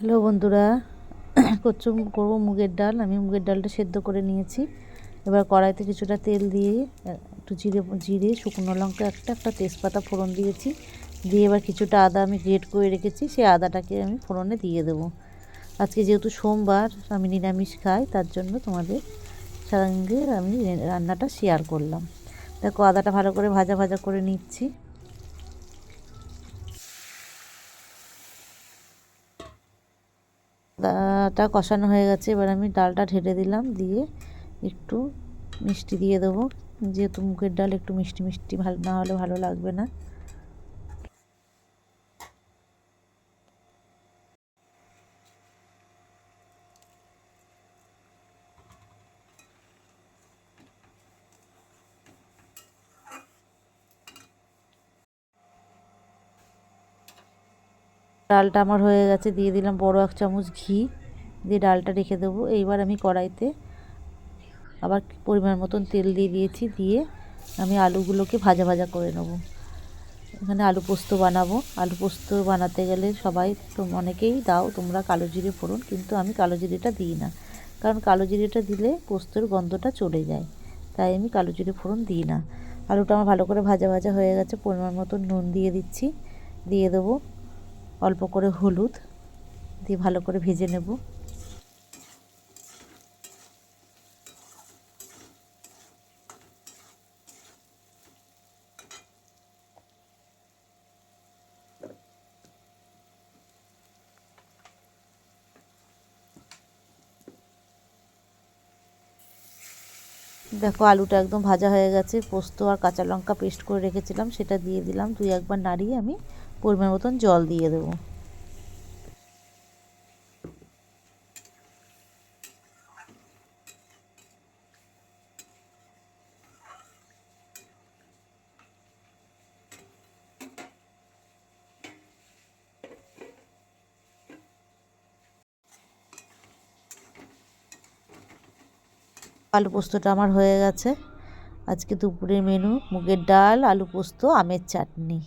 Hello বন্ধুরা, করবো মুগের ডাল। আমি মুগের ডালটা সেদ্ধ করে নিয়েছি। এবার কড়াইতে কিছুটা তেল দিয়ে একটু জিরে শুকনো লঙ্কা একটা তেজপাতা ফোড়ন দিয়েছি। দিয়ে এবার কিছুটা আদা আমি গ্রেট করে রেখেছি, সেই আদাটাকে আমি ফোড়নে দিয়ে দেবো। আজকে যেহেতু সোমবার, আমি নিরামিষ খাই, তার জন্য তোমাদের সঙ্গে আমি রান্নাটা শেয়ার করলাম। দেখো, আদাটা ভালো করে ভাজা ভাজা করে নিচ্ছি। আদাটা কষানো হয়ে গেছে, এবার আমি ডালটা ঢেলে দিলাম। দিয়ে একটু মিষ্টি দিয়ে দেবো, যেহেতু মুগের ডাল একটু মিষ্টি মিষ্টি ভালো না হলে ভালো লাগবে না। ডালটা আমার হয়ে গেছে, দিয়ে দিলাম বড় 1 চামচ ঘি। দিয়ে ডালটা রেখে দেবো। এইবার আমি কড়াইতে আবার পরিমাণ মতন তেল দিয়ে দিয়েছি। দিয়ে আমি আলুগুলোকে ভাজা ভাজা করে নেবো। এখানে আলু পোস্ত বানাবো। আলু পোস্ত বানাতে গেলে সবাই তো অনেকেই দাও তোমরা কালো জিরে ফোড়ন, কিন্তু আমি কালো জিরেটা দিই না, কারণ কালো জিরেটা দিলে পোস্তর গন্ধটা চলে যায়, তাই আমি কালো জিরে ফোড়ন দিই না। আলুটা আমার ভালো করে ভাজা ভাজা হয়ে গেছে, পরিমাণ মতন নুন দিয়ে দিচ্ছি। দিয়ে দেবো অল্প করে হলুদ, দিয়ে ভালো করে ভেজে নেব। দেখো, আলুটা একদম ভাজা হয়ে গেছে। পোস্ত আর কাঁচা লঙ্কা পেস্ট করে রেখেছিলাম, সেটা দিয়ে দিলাম। 2-1 বার নাড়িয়ে আমি পরিমাণ মতন জল দিয়ে দেবো। আলু পোস্তটা আমার হয়ে গেছে। আজকে দুপুরের মেনু মুগের ডাল, আলু পোস্ত, আমের চাটনি।